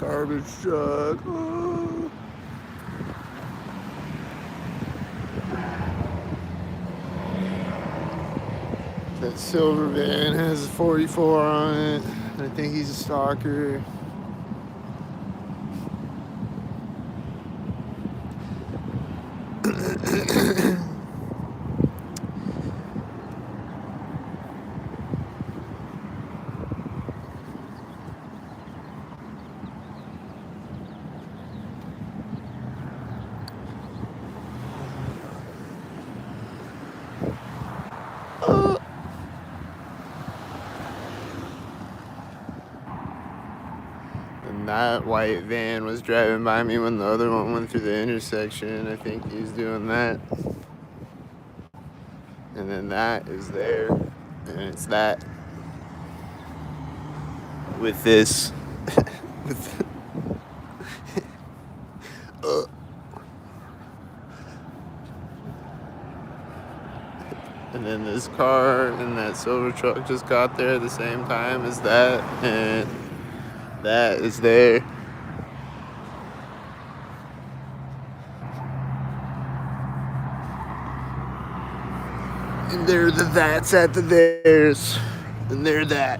garbage truck. Oh. That silver van has a 44 on it. I think he's a stalker. And that white van was driving by me when the other one went through the intersection. I think he's doing that. And then that is there. And it's that. With this. with, and then this car and that silver truck just got there at the same time as that. And that is there. And they're the that's at the theirs. And they're that.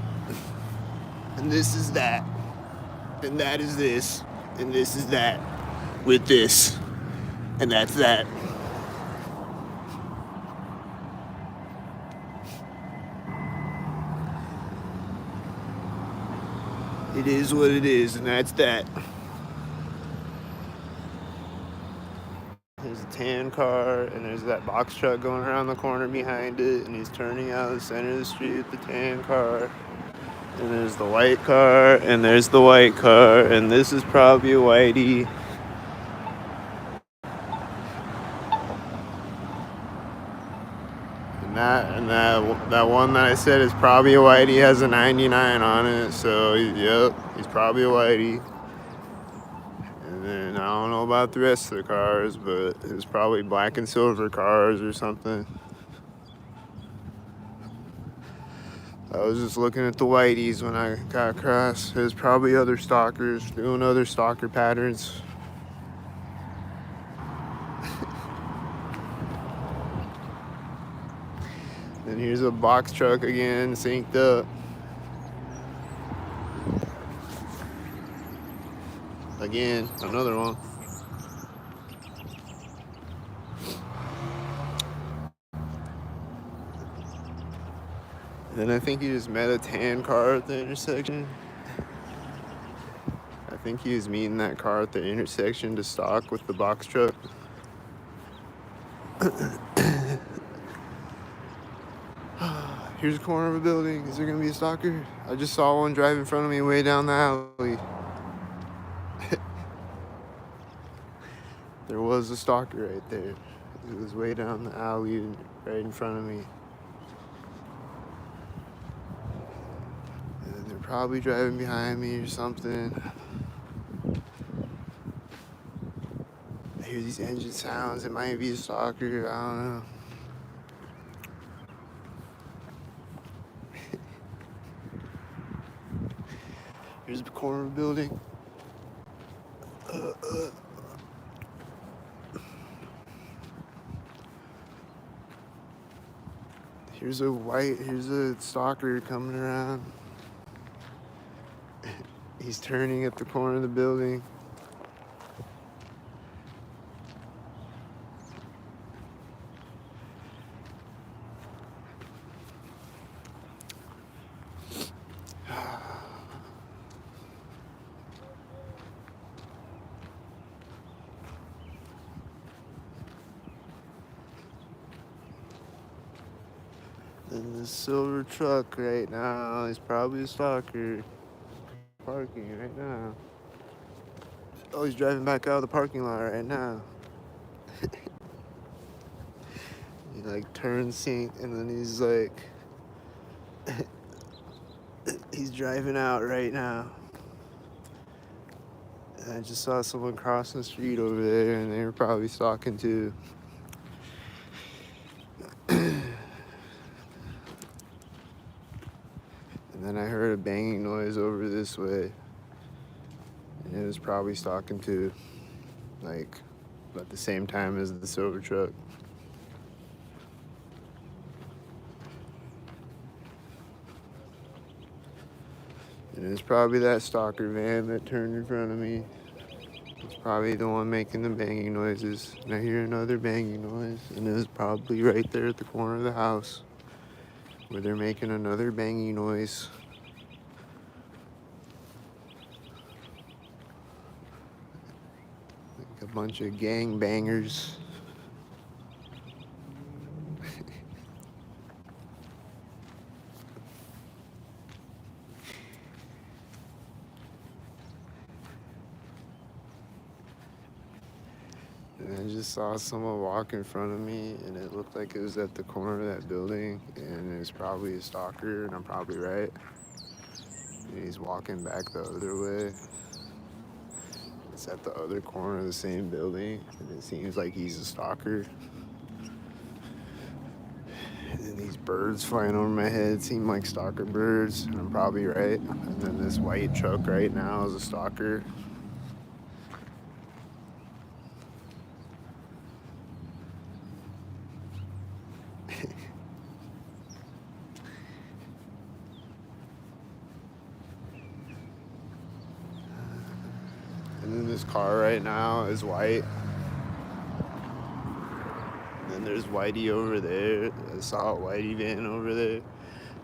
And this is that. And that is this. And this is that. With this. And that's that. It is what it is, and that's that. There's a tan car, and there's that box truck going around the corner behind it, and he's turning out the center of the street with the tan car. And there's the white car, and there's the white car, and this is probably a whitey. And that one that I said is probably a whitey has a 99 on it, so yep, he's probably a whitey. And then I don't know about the rest of the cars, but it was probably black and silver cars or something. I was just looking at the whiteys when I got across. There's probably other stalkers doing other stalker patterns. And here's a box truck again, synced up. Again, another one. Then I think he just met a tan car at the intersection. I think he was meeting that car at the intersection to stalk with the box truck. Here's a corner of a building. Is there gonna be a stalker? I just saw one drive in front of me way down the alley. There was a stalker right there. It was way down the alley right in front of me. And they're probably driving behind me or something. I hear these engine sounds. It might be a stalker. I don't know. Here's the corner of a building. Here's a stalker coming around. He's turning at the corner of the building. And the silver truck right now is probably a stalker parking right now. Oh, he's driving back out of the parking lot right now. He like turns sync and then he's like he's driving out right now. And I just saw someone crossing the street over there and they were probably stalking too. And then I heard a banging noise over this way. And it is probably stalking too, like at the same time as the silver truck. And it's probably that stalker van that turned in front of me. It's probably the one making the banging noises. And I hear another banging noise, and it's probably right there at the corner of the house where they're making another banging noise. Like a bunch of gang bangers. And I just saw someone walk in front of me, and it looked like it was at the corner of that building, and it was probably a stalker, and I'm probably right. And he's walking back the other way. It's at the other corner of the same building, and it seems like he's a stalker. And then these birds flying over my head seem like stalker birds, and I'm probably right. And then this white truck right now is a stalker. And then this car right now is white. And then there's Whitey over there. I saw a Whitey van over there.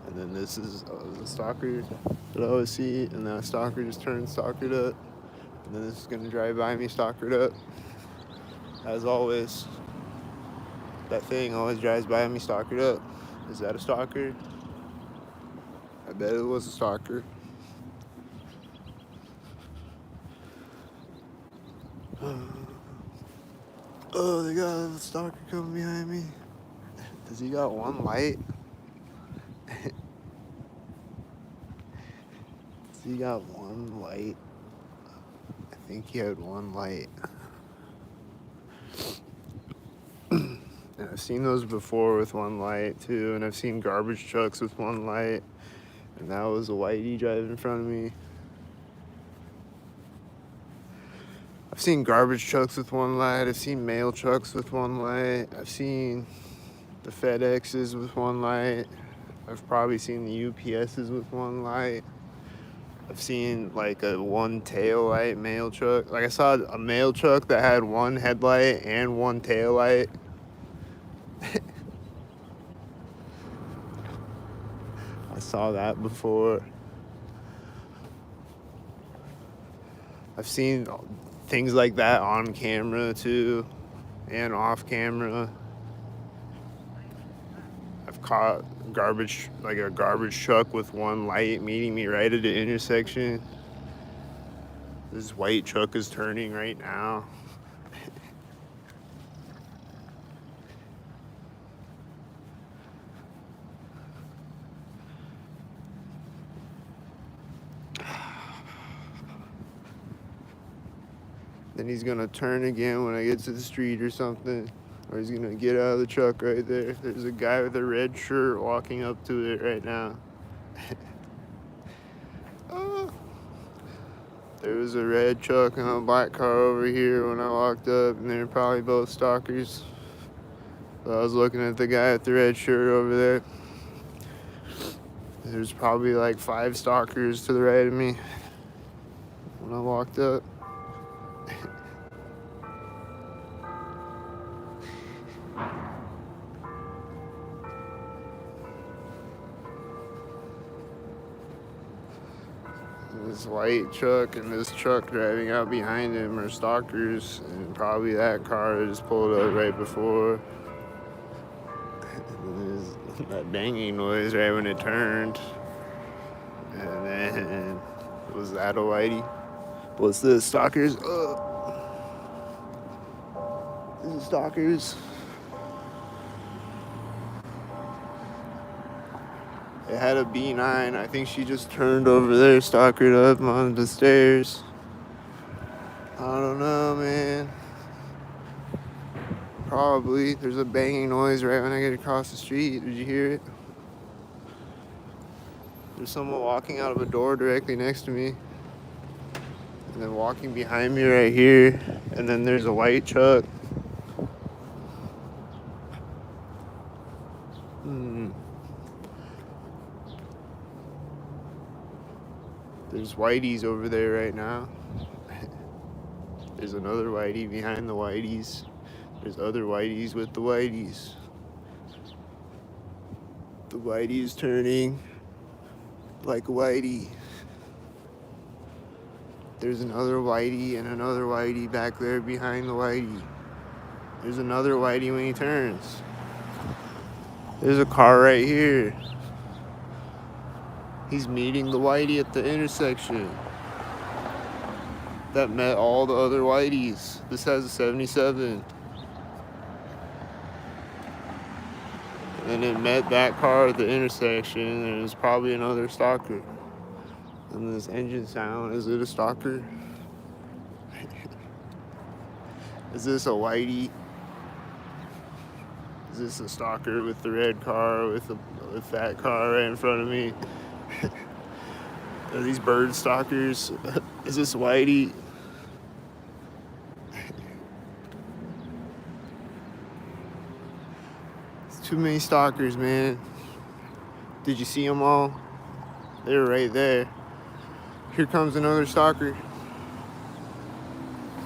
And then this is the stalker that I always see. And that stalker just turned stalkered up. And then this is gonna drive by me stalkered up. As always. That thing always drives by me stalkered up. Is that a stalker? I bet it was a stalker. Oh, they got a stalker coming behind me. Does he got one light? Does he got one light? I think he had one light. And I've seen those before with one light too, and I've seen garbage trucks with one light, and that was a whitey driving in front of me. I've seen garbage trucks with one light. I've seen mail trucks with one light. I've seen the FedExes with one light. I've probably seen the UPSs with one light. I've seen like a one tail light mail truck. Like I saw a mail truck that had one headlight and one tail light. I saw that before. I've seen things like that on camera too, and off camera. I've caught a garbage truck with one light meeting me right at the intersection. This white truck is turning right now. Then he's gonna turn again when I get to the street or something. Or he's gonna get out of the truck right there. There's a guy with a red shirt walking up to it right now. Oh. There was a red truck and a black car over here when I walked up, and they're probably both stalkers. So I was looking at the guy with the red shirt over there. There's probably like 5 stalkers to the right of me when I walked up. This white truck and this truck driving out behind him are stalkers, and probably that car just pulled up right before. And there's that banging noise right when it turned. And then, was that a whitey? What's this, stalkers? This is stalkers. It had a B9. I think she just turned over there, stalkered up on the stairs. I don't know, man. Probably. There's a banging noise right when I get across the street. Did you hear it? There's someone walking out of a door directly next to me. And then walking behind me right here, and then there's a white truck. There's whiteys over there right now. There's another whitey behind the whiteys. There's other whiteys with the whiteys. The whitey's turning like a whitey. There's another whitey and another whitey back there behind the whitey. There's another whitey when he turns. There's a car right here. He's meeting the whitey at the intersection that met all the other whiteys. This has a 77. And it met that car at the intersection, and it's probably another stalker. And this engine sound, is it a stalker? Is this a whitey? Is this a stalker with the red car with that car right in front of me? Are these bird stalkers? Is this whitey? It's too many stalkers, man. Did you see them all? They're right there. Here comes another stalker.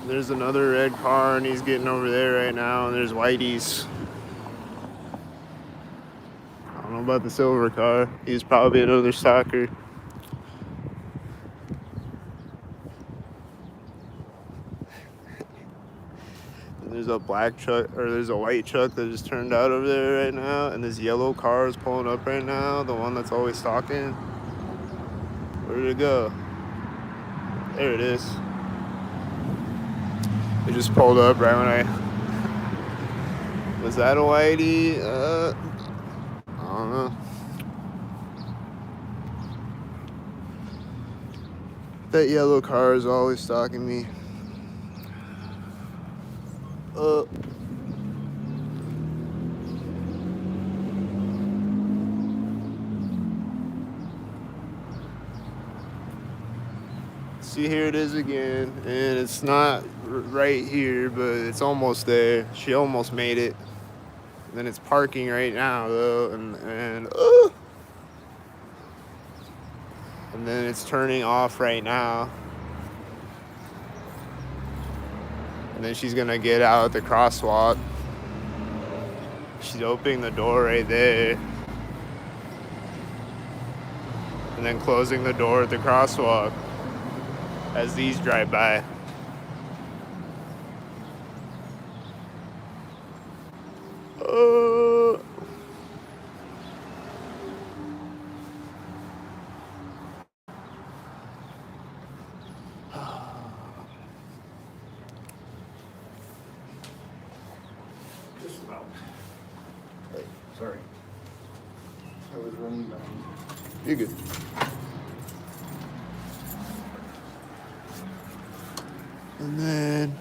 There's another red car, and he's getting over there right now, and there's whiteys. I don't know about the silver car. He's probably another stalker. And there's a black truck, or there's a white truck that just turned out over there right now, and this yellow car is pulling up right now, the one that's always stalking. Where did it go? There it is. It just pulled up right when I... Was that a whitey? I don't know. That yellow car is always stalking me. See, here it is again, and it's not right here, but it's almost there. She almost made it. And then it's parking right now, though, and then it's turning off right now. And then she's gonna get out at the crosswalk. She's opening the door right there. And then closing the door at the crosswalk as these drive by. Just about. Hey, sorry. I was running behind. You're good. And then,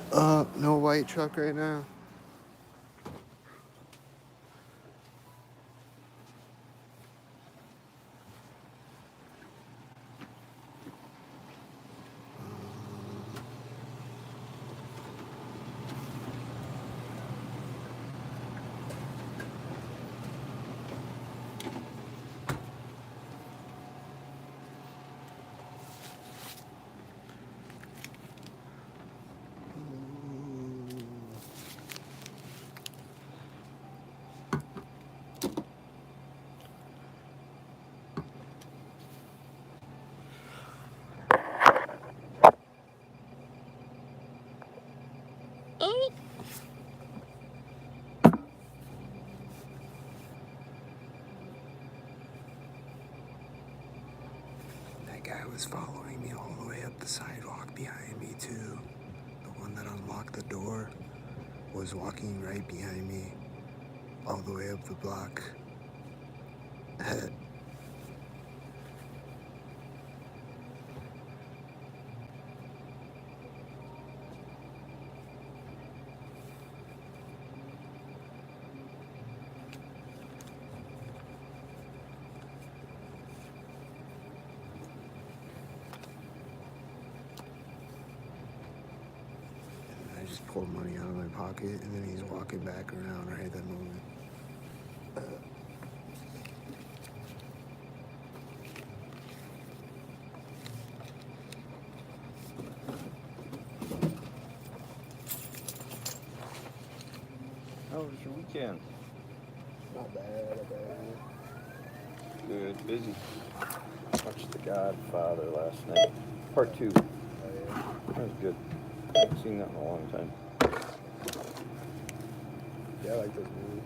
no white truck right now. That guy was following me all the way up the sidewalk behind me, too. The one that unlocked the door was walking right behind me all the way up the block. Just pulled money out of my pocket, and then he's walking back around right at that moment. How was your weekend? Not bad. Good, busy. Watched The Godfather last night. Part 2. Oh, yeah. That was good. I haven't seen that in a long time. Yeah, I like those movies.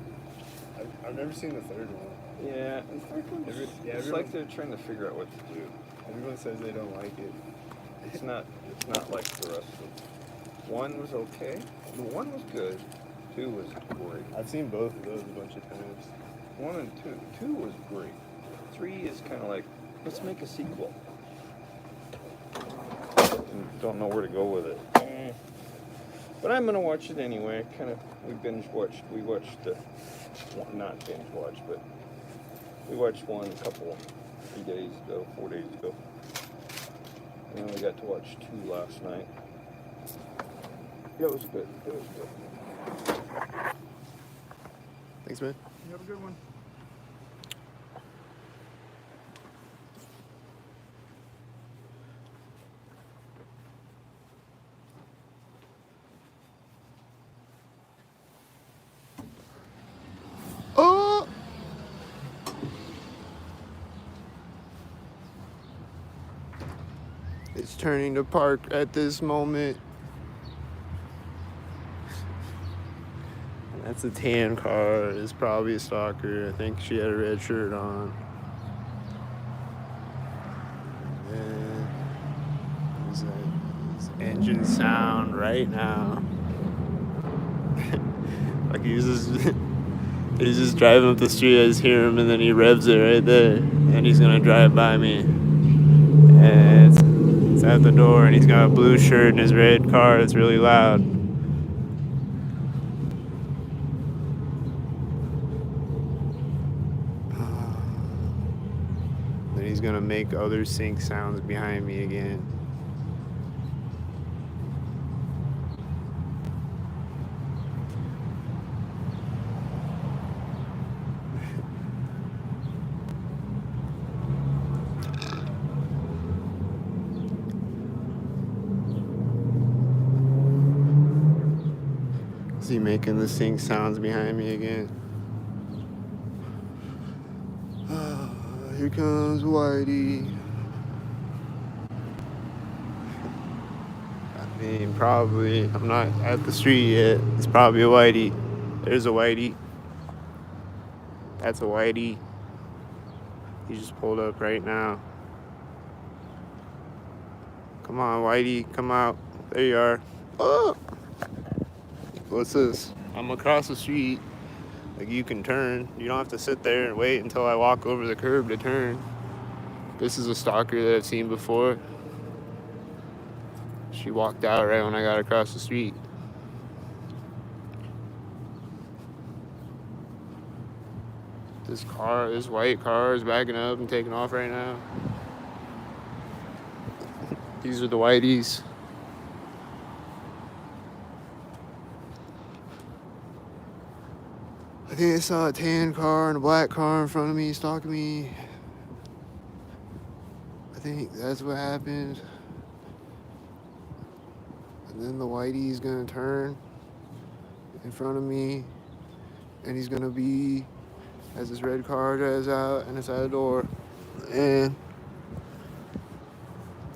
I've never seen the third one. Yeah, the third one. It's like they're trying to figure out what to do. Everyone says they don't like it. It's not like the rest of. 1 was okay. The 1 was good. 2 was great. I've seen both of those a bunch of times. 1 and 2. 2 was great. 3 is kind of like, let's make a sequel. And don't know where to go with it. But I'm gonna watch it anyway. We watched not binge watched, but we watched 1 a couple 4 days ago. And then we got to watch 2 last night. It was good. Thanks, man. You have a good one. Oh! It's turning to park at this moment. That's a tan car. It's probably a stalker. I think she had a red shirt on. And there's engine sound right now. Like he's just driving up the street. I just hear him, and then he revs it right there, and he's gonna drive by me. And it's at the door, and he's got a blue shirt and his red car that's really loud. Then he's gonna make other sync sounds behind me again. Is he making the sync sounds behind me again? Here comes Whitey. I mean, probably. I'm not at the street yet. It's probably a Whitey. There's a Whitey. That's a Whitey. He just pulled up right now. Come on, Whitey. Come out. There you are. Oh! What's this? I'm across the street. Like, you can turn. You don't have to sit there and wait until I walk over the curb to turn. This is a stalker that I've seen before. She walked out right when I got across the street. This white car is backing up and taking off right now. These are the Whiteys. I think I saw a tan car and a black car in front of me stalking me. I think that's what happened. And then the Whitey's gonna turn in front of me, and he's gonna be as this red car drives out and it's at the door. And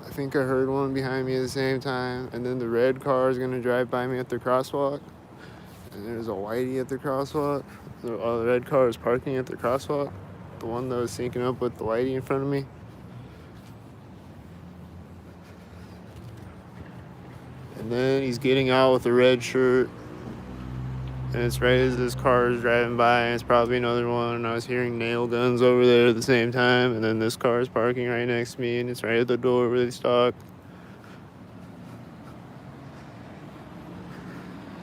I think I heard one behind me at the same time, and then the red car is gonna drive by me at the crosswalk. And there's a Whitey at the crosswalk. The red car is parking at the crosswalk. The one that was syncing up with the Whitey in front of me. And then he's getting out with a red shirt. And it's right as this car is driving by, and it's probably another one. And I was hearing nail guns over there at the same time. And then this car is parking right next to me, and it's right at the door where they stalk.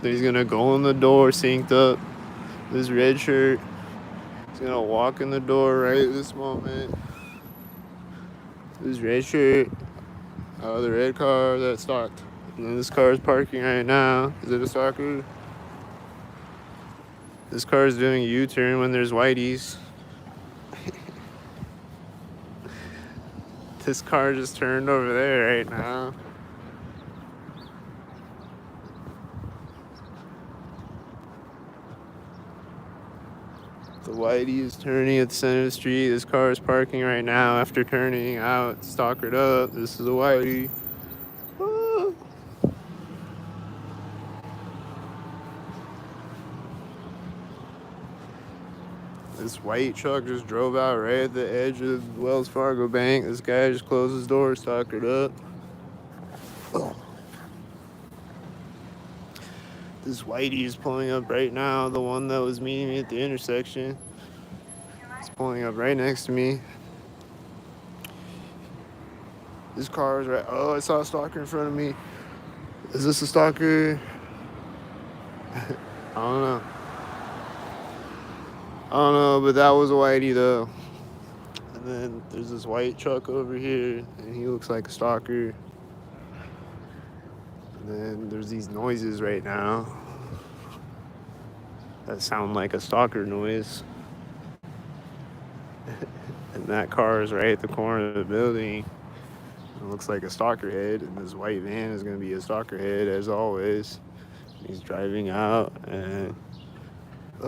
Then he's gonna go in the door synced up. This red shirt. He's gonna walk in the door right at this moment. This red shirt. The red car that stalked. And then this car is parking right now. Is it a stalker? This car is doing a U-turn when there's whiteys. This car just turned over there right now. The whitey is turning at the center of the street. This car is parking right now after turning out, stalkered up. This is a whitey. Ah. This white truck just drove out right at the edge of the Wells Fargo Bank. This guy just closed his door, stalkered up. This whitey is pulling up right now. The one that was meeting me at the intersection. He's pulling up right next to me. This car is right. Oh, I saw a stalker in front of me. Is this a stalker? I don't know. I don't know, but that was a whitey though. And then there's this white truck over here, and he looks like a stalker. And then there's these noises right now that sound like a stalker noise. And that car is right at the corner of the building. It looks like a stalker head, and this white van is going to be a stalker head as always. He's driving out, and I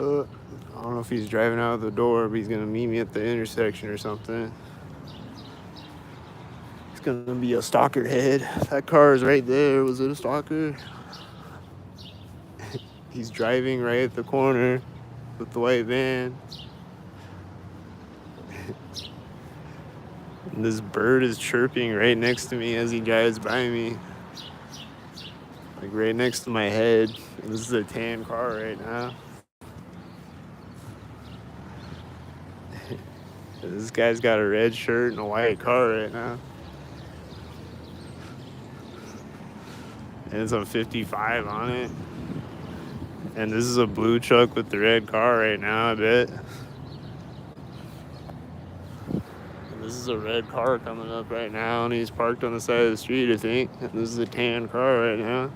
don't know if he's driving out of the door, but he's going to meet me at the intersection or something. It's going to be a stalker head. That car is right there. Was it a stalker? He's driving right at the corner with the white van. And this bird is chirping right next to me as he drives by me. Like right next to my head. And this is a tan car right now. This guy's got a red shirt and a white car right now. And it's a 55 on it. And this is a blue truck with the red car right now, I bet. And this is a red car coming up right now, and he's parked on the side of the street, I think. And this is a tan car right now.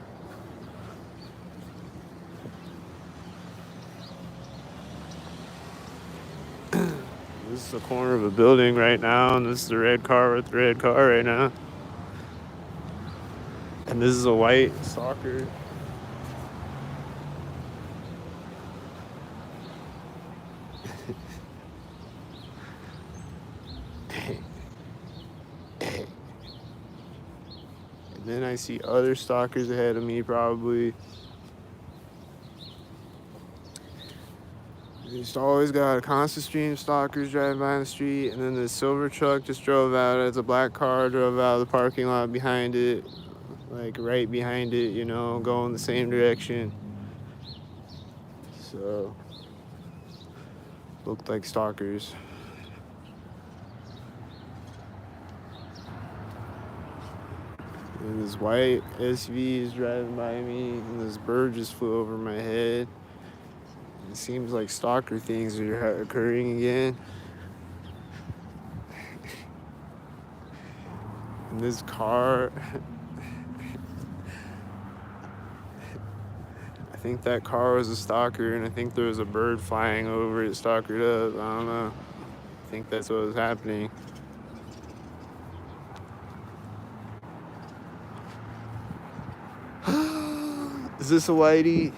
This is the corner of a building right now, and this is the red car with the red car right now. And this is a white stalker. And then I see other stalkers ahead of me, probably. You just always got a constant stream of stalkers driving by the street, and then the silver truck just drove out. It's a black car, drove out of the parking lot behind it, like right behind it, you know, going the same direction. So, looked like stalkers. And this white SUV is driving by me, and this bird just flew over my head. It seems like stalker things are occurring again. And this car, I think that car was a stalker, and I think there was a bird flying over it, stalkered up. I don't know. I think that's what was happening. Is this a whitey?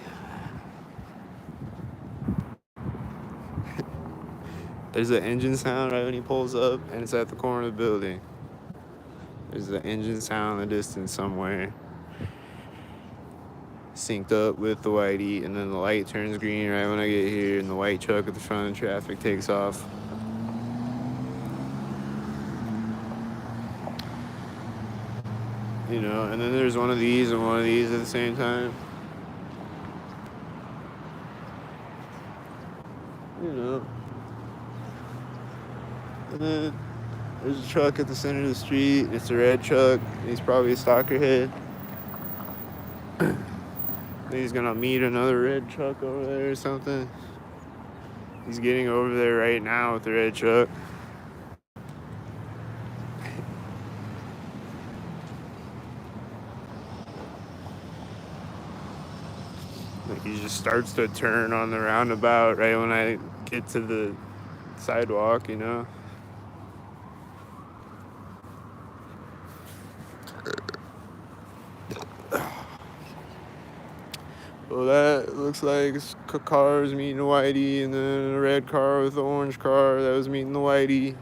There's an engine sound right when he pulls up, and it's at the corner of the building. There's an engine sound in the distance somewhere. Synced up with the whitey, and then the light turns green right when I get here, and the white truck at the front of the traffic takes off. You know, and then there's one of these and one of these at the same time. You know. And then there's a truck at the center of the street. It's a red truck. He's probably a stalker head. He's gonna meet another red truck over there or something. He's getting over there right now with the red truck. he just starts to turn on the roundabout right when I get to the sidewalk, you know. Well, that looks like cars meeting the whitey, and then a red car with the orange car that was meeting the whitey.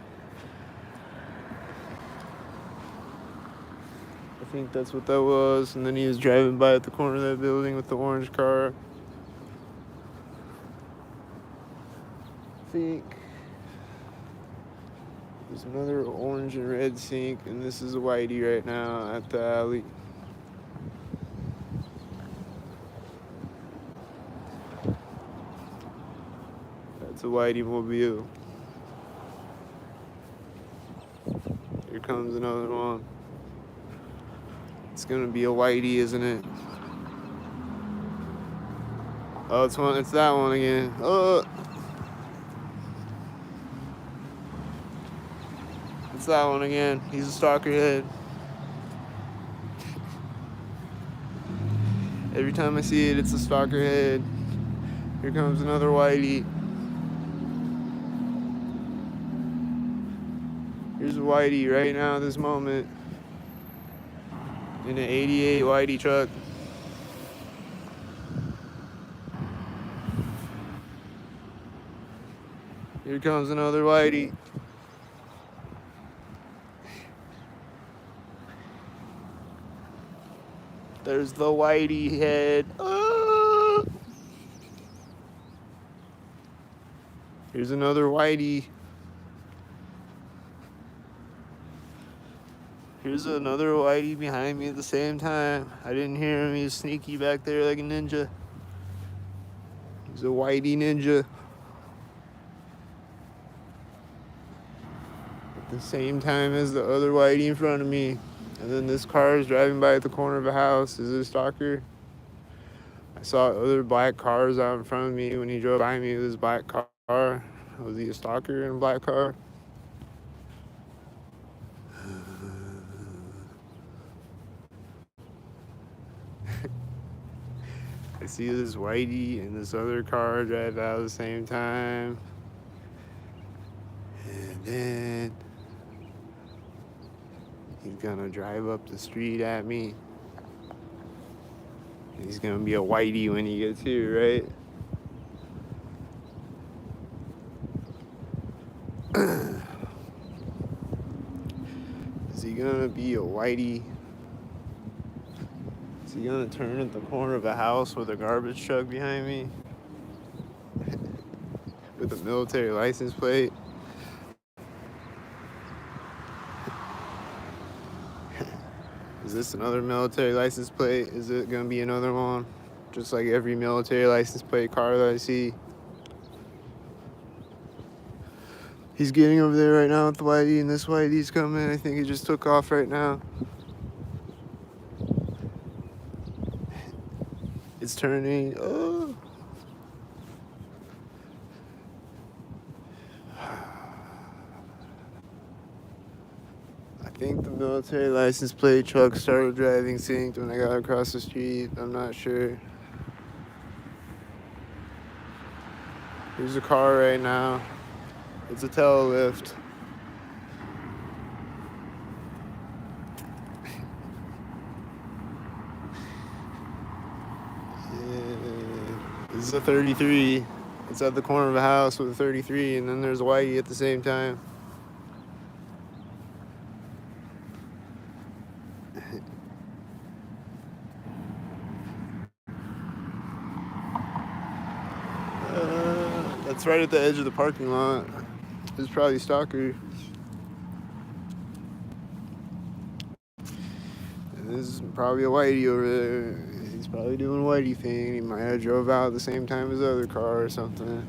I think that's what that was. And then he was driving by at the corner of that building with the orange car. I think there's another orange and red sink, and this is a whitey right now at the alley. That's a whitey mobile. Here comes another one. It's gonna be a whitey, isn't it? Oh, it's that one again. Oh, it's that one again. He's a stalker head. Every time I see it, it's a stalker head. Here comes another whitey. Here's a whitey right now, this moment, in an 88 whitey truck. Here comes another whitey. There's the whitey head. Ah! Here's another whitey. Here's another whitey behind me at the same time. I didn't hear him. He was sneaky back there like a ninja. He's a whitey ninja. At the same time as the other whitey in front of me. And then this car is driving by at the corner of a house. Is it a stalker? I saw other black cars out in front of me when he drove by me with his black car. Was he a stalker in a black car? I see this whitey and this other car drive out at the same time. And then he's gonna drive up the street at me. He's gonna be a whitey when he gets here, right? Is he gonna be a whitey? Is he gonna turn at the corner of a house with a garbage truck behind me? With a military license plate? Is this another military license plate? Is it gonna be another one? Just like every military license plate car that I see. He's getting over there right now with the whitey, and this whitey's coming. I think he just took off right now. It's turning. Oh. I think the military license plate truck started driving synced when I got across the street. I'm not sure. Here's a car right now. It's a tail lift. This is a 33. It's at the corner of a house with a 33, and then there's a whitey at the same time. That's right at the edge of the parking lot. It's probably a stalker. And this is probably a whitey over there. He's probably doing a whitey thing. He might have drove out at the same time as the other car or something.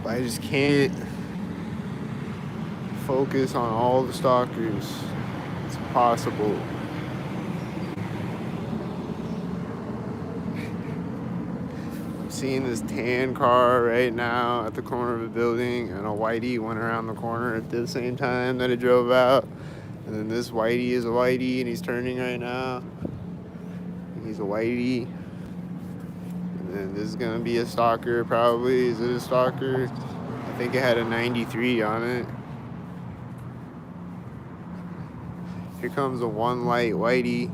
But I just can't focus on all the stalkers. It's impossible. Seeing this tan car right now at the corner of a building, and a whitey went around the corner at the same time that it drove out. And then this whitey is a whitey, and he's turning right now. He's a whitey. And then this is gonna be a stalker probably. Is it a stalker? I think it had a 93 on it. Here comes a one light whitey.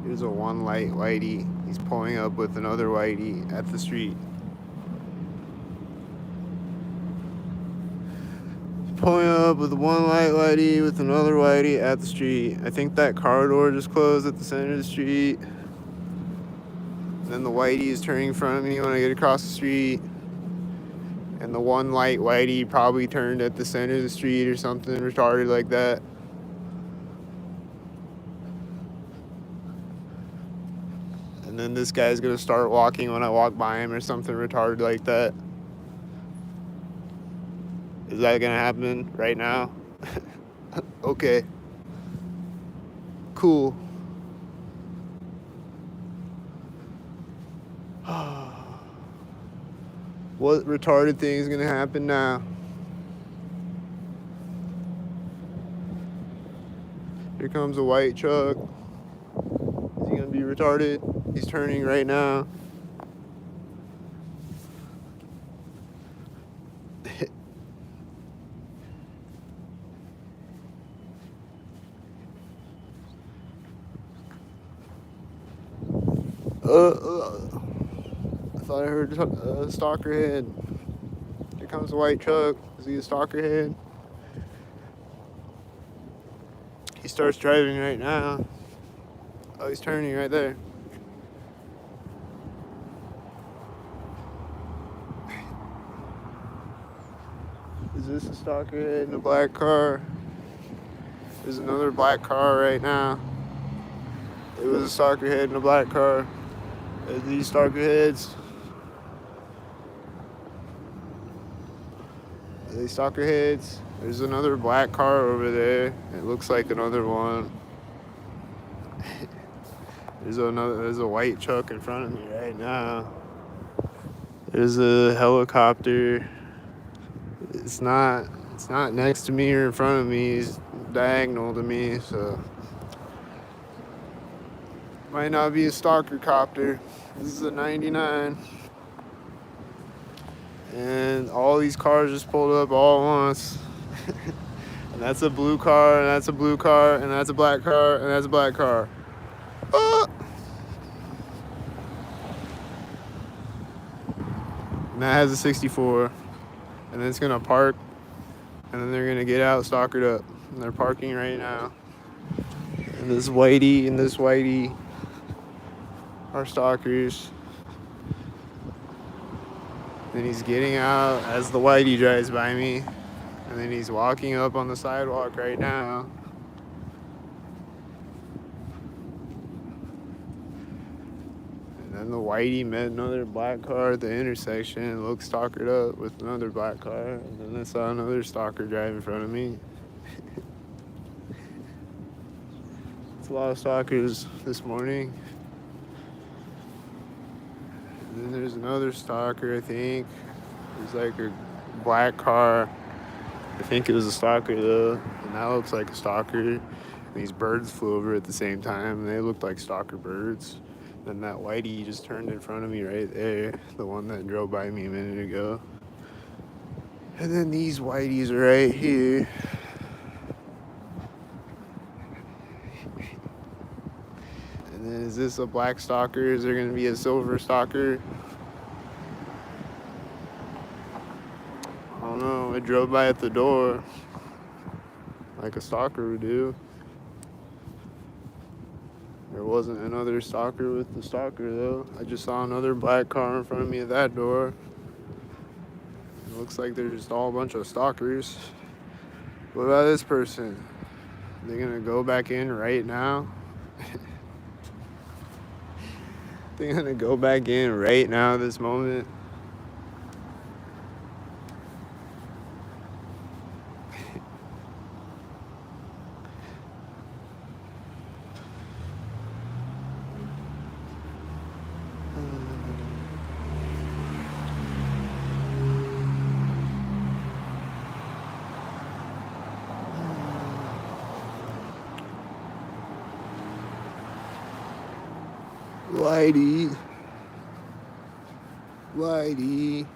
Here's a one light whitey. He's pulling up with another whitey at the street. Pulling up with one light whitey with another whitey at the street. I think that car door just closed at the center of the street. Then the whitey is turning in front of me when I get across the street. And the one light whitey probably turned at the center of the street or something retarded like that. And then this guy's gonna start walking when I walk by him or something retarded like that. Is that gonna happen right now? Okay. Cool. What retarded thing is gonna happen now? Here comes a white truck. Is he gonna be retarded? He's turning right now. I thought I heard a stalker head. Here comes a white truck. Is he a stalker head? He starts driving right now. Oh, he's turning right there. Is this a stalker head in a black car? There's another black car right now. It was a stalker head in a black car. Are these stalker heads? Are they stalker heads? There's another black car over there. It looks like another one. There's a white truck in front of me right now. There's a helicopter. It's not next to me or in front of me. It's diagonal to me, so might not be a stalker copter. This is a 99. And all these cars just pulled up all at once. And that's a blue car, and that's a blue car, and that's a black car, and that's a black car. Oh! And that has a 64. And then it's gonna park, and then they're gonna get out stalkered up. And they're parking right now. And this whitey are stalkers. Then he's getting out as the whitey drives by me. And then he's walking up on the sidewalk right now. And then the whitey met another black car at the intersection and looked stalkered up with another black car. And then I saw another stalker drive in front of me. It's a lot of stalkers this morning. And then there's another stalker, I think. There's like a black car. I think it was a stalker though. And that looks like a stalker. And these birds flew over at the same time and they looked like stalker birds. Then that whitey just turned in front of me right there. The one that drove by me a minute ago. And then these whiteys are right here. And then is this a black stalker? Is there gonna be a silver stalker? I don't know. It drove by at the door like a stalker would do. There wasn't another stalker with the stalker though. I just saw another black car in front of me at that door. It looks like they're just all a bunch of stalkers. What about this person? They're gonna go back in right now? They're gonna go back in right now, this moment. Whitey. Whitey.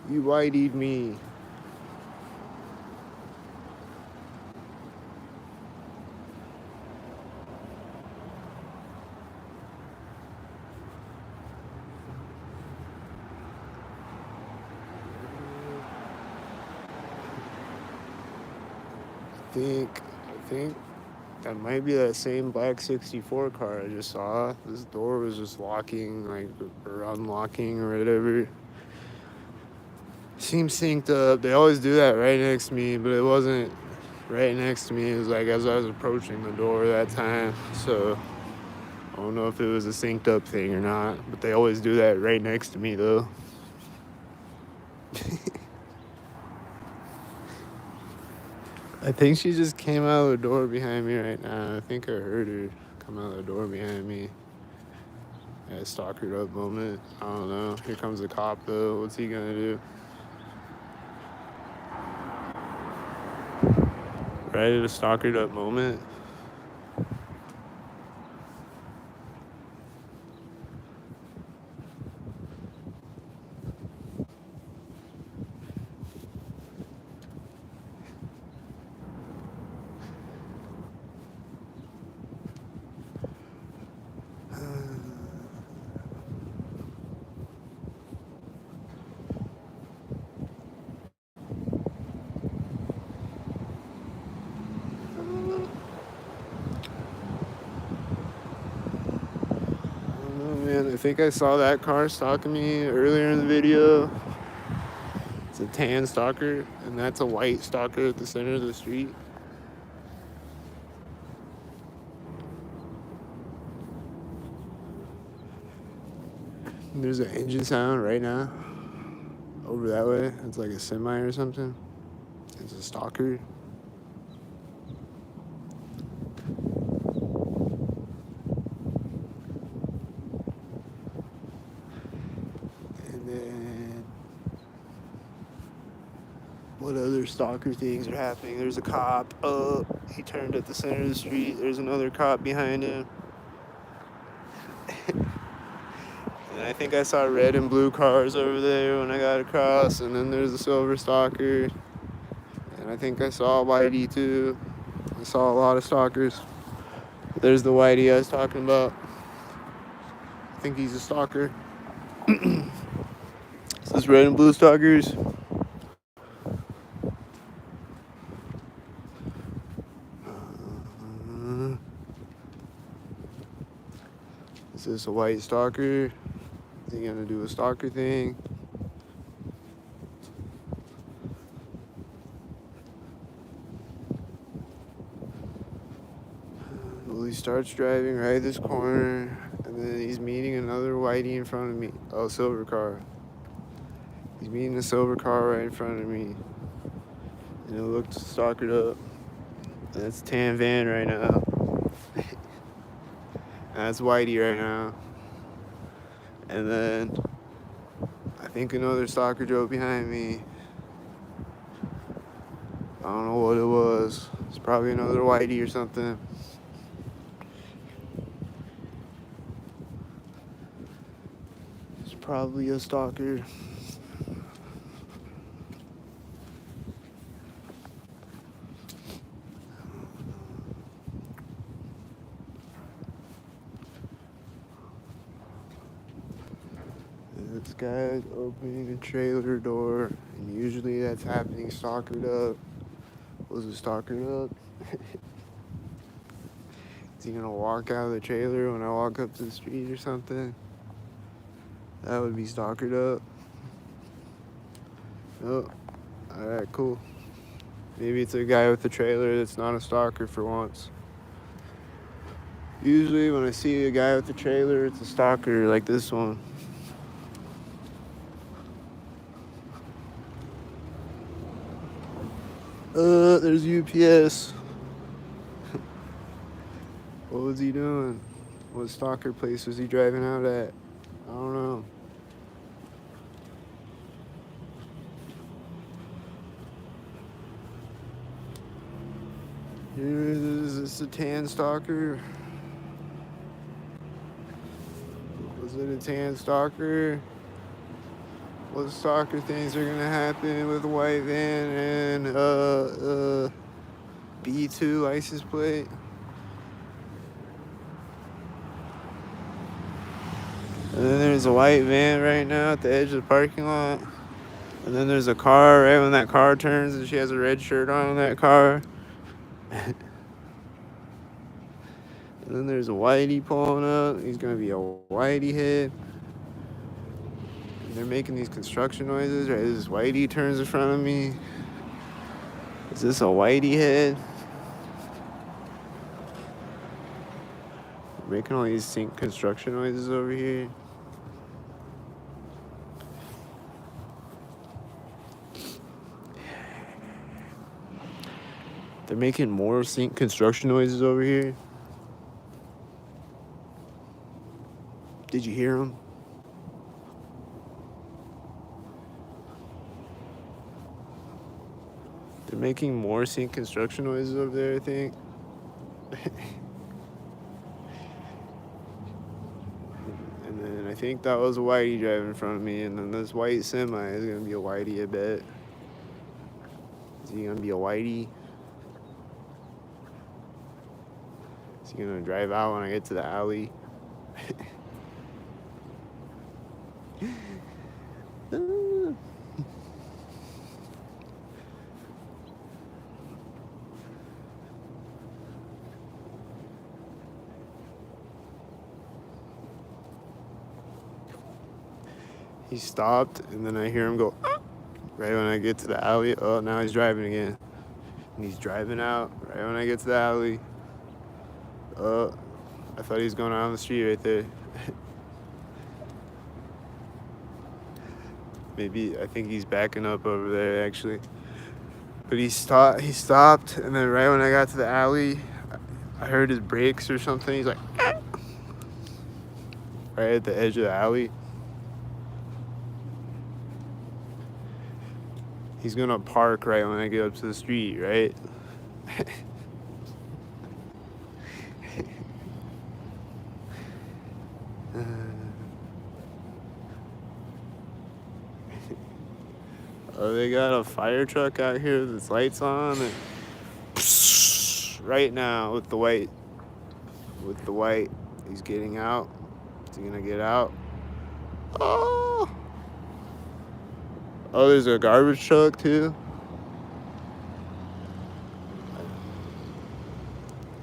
You whiteyed me. I think that might be that same black 64 car I just saw. This door was just locking, like, or unlocking or whatever. Seems synced up. They always do that right next to me, but it wasn't right next to me. It was like as I was approaching the door that time. So I don't know if it was a synced up thing or not, but they always do that right next to me though. I think she just came out of the door behind me right now. I think I heard her come out of the door behind me. Yeah, stalkered up moment. I don't know. Here comes the cop though. What's he gonna do? Right at a stalkered up moment. Oh man, I think I saw that car stalking me earlier in the video. It's a tan stalker, and that's a white stalker at the center of the street. There's an engine sound right now. Over that way. It's like a semi or something. It's a stalker. And then what other stalker things are happening? There's a cop. Oh, he turned at the center of the street. There's another cop behind him. And I think I saw red and blue cars over there when I got across. And then there's a silver stalker. And I think I saw Whitey too. I saw a lot of stalkers. There's the Whitey I was talking about. I think he's a stalker. This is red and blue stalkers. Is this a white stalker? Is he gonna do a stalker thing? Well, he starts driving right this corner, and then he's meeting another whitey in front of me. Oh, silver car. He's meeting a silver car right in front of me. And it looked stalkered up. And that's tan van right now. That's whitey right now. And then I think another stalker drove behind me. I don't know what it was. It's probably another whitey or something. It's probably a stalker. This guy's opening a trailer door, and usually that's happening stalkered up. Was it stalkered up? Is he gonna walk out of the trailer when I walk up to the street or something? That would be stalkered up. Oh, alright, cool. Maybe it's a guy with the trailer that's not a stalker for once. Usually when I see a guy with a trailer, it's a stalker like this one. There's UPS. What was he doing? What stalker place was he driving out at? I don't know. Here is this a tan stalker. it a tan stalker? What stalker things are gonna happen with a white van and B2 license plate? And then there's a white van right now at the edge of the parking lot. And then there's a car right when that car turns and she has a red shirt on in that car. And then there's a whitey pulling up. He's gonna be a whitey head. And they're making these construction noises. Right, this whitey turns in front of me. Is this a whitey head? Making all these sync construction noises over here. They're making more sync construction noises over here. Did you hear them? They're making more sync construction noises over there, I think. And then I think that was a whitey driving in front of me. And then this white semi is going to be a whitey, I bet. Is he going to be a whitey? Is he going to drive out when I get to the alley? He stopped, and then I hear him go, "Ah!" Right when I get to the alley. Oh, now he's driving again. And he's driving out right when I get to the alley. Oh, I thought he was going out on the street right there. Maybe, I think he's backing up over there, actually. But he stopped, and then right when I got to the alley, I heard his brakes or something. He's like, "Ah!" Right at the edge of the alley. He's gonna park right when I get up to the street, right? Oh, they got a fire truck out here with its lights on. And right now with the white. He's getting out. Is he gonna get out? Oh! Oh, there's a garbage truck too.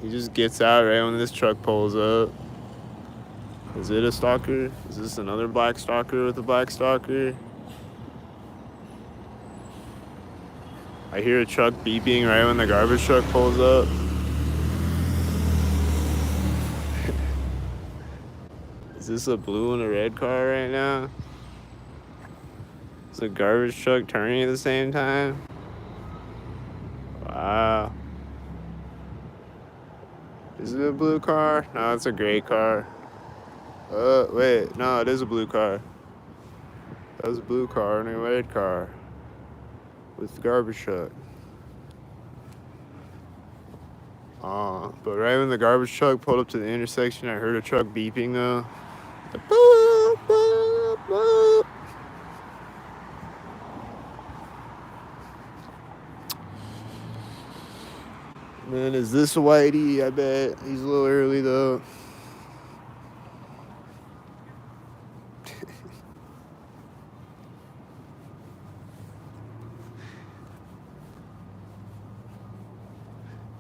He just gets out right when this truck pulls up. Is it a stalker? Is this another black stalker with a black stalker? I hear a truck beeping right when the garbage truck pulls up. Is this a blue and a red car right now? Is a garbage truck turning at the same time? Wow. Is it a blue car? No, it's a gray car. Wait, no, it is a blue car. That was a blue car and a red car with the garbage truck. But right when the garbage truck pulled up to the intersection, I heard a truck beeping though. Boop, boop, boop. Man, is this a whitey? I bet. He's a little early though.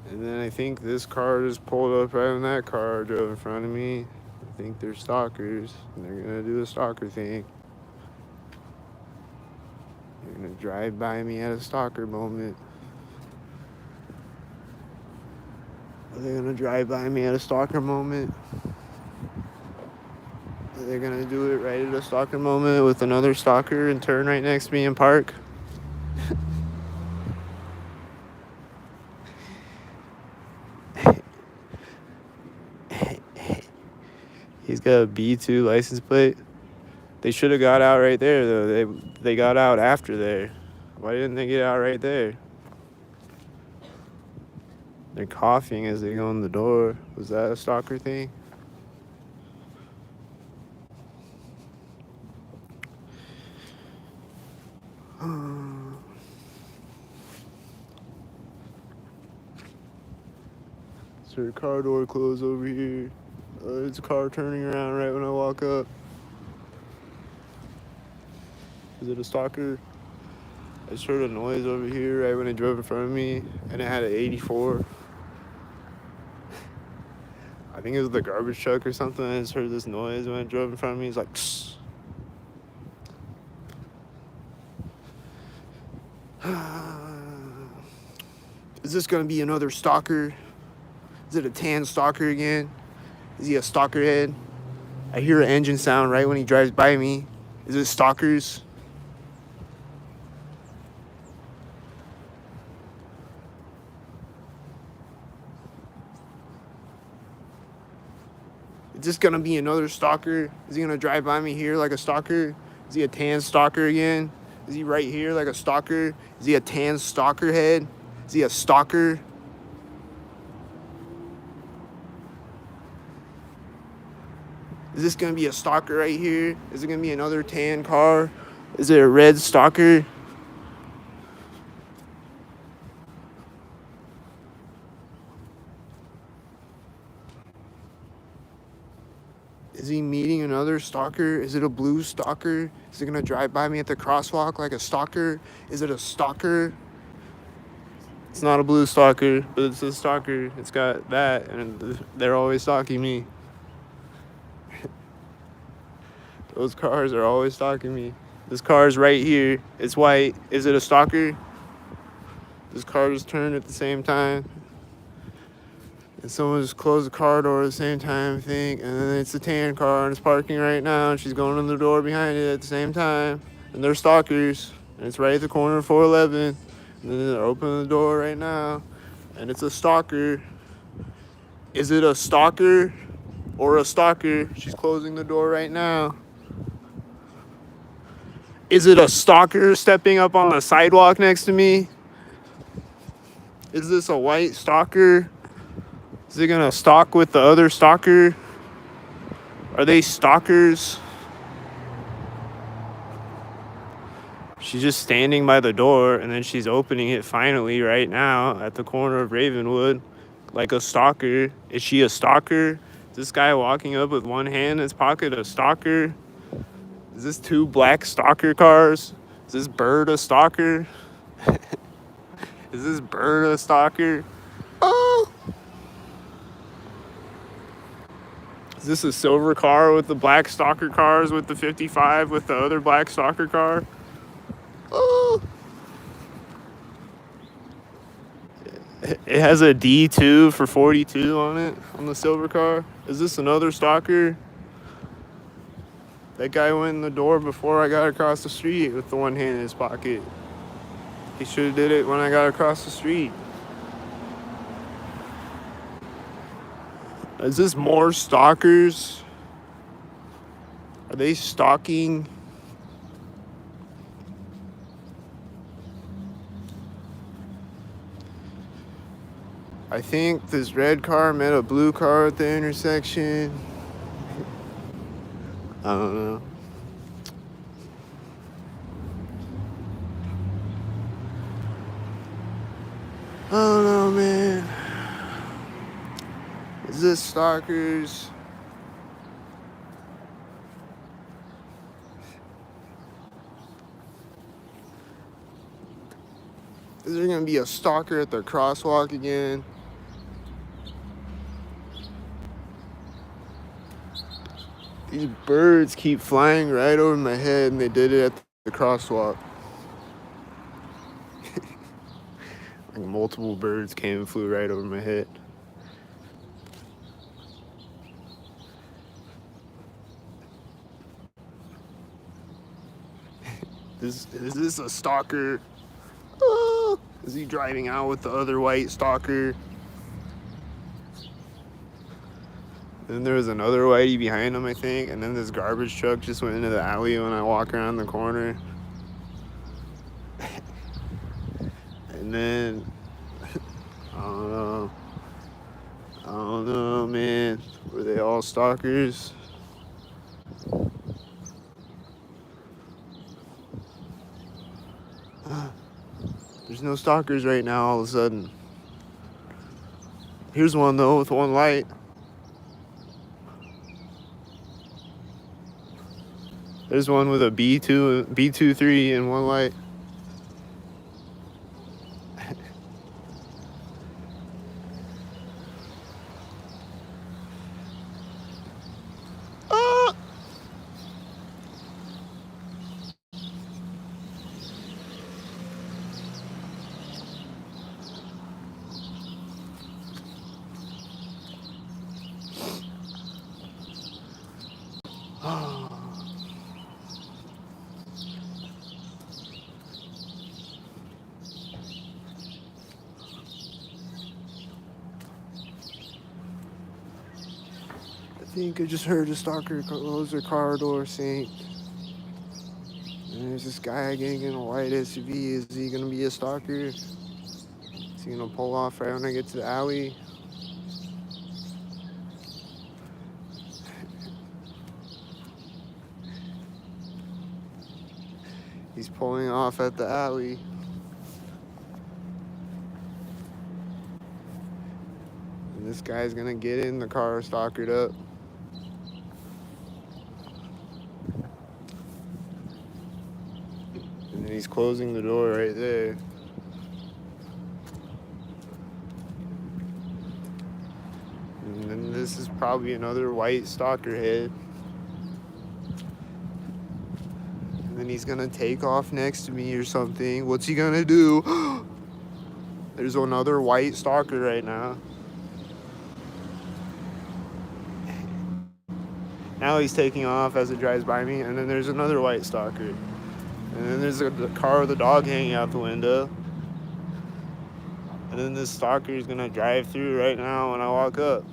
And then I think this car just pulled up right when that car drove in front of me. I think they're stalkers, and they're gonna do a stalker thing. They're gonna drive by me at a stalker moment. Are they gonna drive by me at a stalker moment? Are they gonna do it right at a stalker moment with another stalker and turn right next to me and park? He's got a B2 license plate. They should have got out right there though. They got out after there. Why didn't they get out right there? They're coughing as they go in the door. Was that a stalker thing? her car door closed over here. There's a car turning around right when I walk up. Is it a stalker? I just heard a noise over here right when it drove in front of me, and it had an 84. I think it was the garbage truck or something. I just heard this noise when it drove in front of me. It's like, psst. Is this gonna be another stalker? Is it a tan stalker again? Is he a stalker head? I hear an engine sound right when he drives by me. Is it stalkers? Is this gonna be another stalker? Is he gonna drive by me here like a stalker? Is he a tan stalker again? Is he right here like a stalker? Is he a tan stalker head? Is he a stalker? Is this gonna be a stalker right here? Is it gonna be another tan car? Is it a red stalker? Is he meeting another stalker? Is it a blue stalker? Is it gonna drive by me at the crosswalk like a stalker? Is it a stalker? It's not a blue stalker, but it's a stalker. It's got that, and they're always stalking me. Those cars are always stalking me. This car is right here. It's white. Is it a stalker? This car just turned at the same time. And someone just closed the car door at the same time, I think. And then it's a tan car, and it's parking right now. And she's going in the door behind it at the same time. And they're stalkers. And it's right at the corner of 411. And then they're opening the door right now. And it's a stalker. Is it a stalker or a stalker? She's closing the door right now. Is it a stalker stepping up on the sidewalk next to me? Is this a white stalker? Is it gonna stalk with the other stalker? Are they stalkers? She's just standing by the door, and then she's opening it finally right now at the corner of Ravenwood like a stalker. Is she a stalker? Is this guy walking up with one hand in his pocket a stalker? Is this two black stalker cars? Is this bird a stalker? Is this bird a stalker? Oh! Is this a silver car with the black stalker cars with the 55 with the other black stalker car? Oh! It has a D2 for 42 on it, on the silver car. Is this another stalker? That guy went in the door before I got across the street with the one hand in his pocket. He should have did it when I got across the street. Is this more stalkers? Are they stalking? I think this red car met a blue car at the intersection. I don't know. I don't know, man. Is this stalkers? Is there gonna be a stalker at the crosswalk again? These birds keep flying right over my head, and they did it at the crosswalk. Like multiple birds came and flew right over my head. Is this a stalker? Oh, is he driving out with the other white stalker? Then there was another whitey behind him, I think, and then this garbage truck just went into the alley when I walk around the corner. And then, I don't know, man. Were they all stalkers? There's no stalkers right now all of a sudden. Here's one though with one light. There's one with a B23 and one light. Ah! I think I just heard a stalker close their car door saying, and there's this guy getting in a white SUV. Is he gonna be a stalker? Is he gonna pull off right when I get to the alley? He's pulling off at the alley. And this guy's gonna get in the car, stalkered up. And then he's closing the door right there. And then this is probably another white stalker head. And then he's gonna take off next to me or something. What's he gonna do? There's another white stalker right now. Now he's taking off as it drives by me, and then there's another white stalker. And then there's a car with a dog hanging out the window. And then this stalker is gonna drive through right now when I walk up.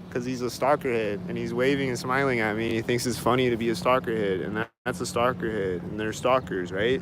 Because he's a stalkerhead, and he's waving and smiling at me, and he thinks it's funny to be a stalkerhead, and that's a stalkerhead, and they're stalkers, right?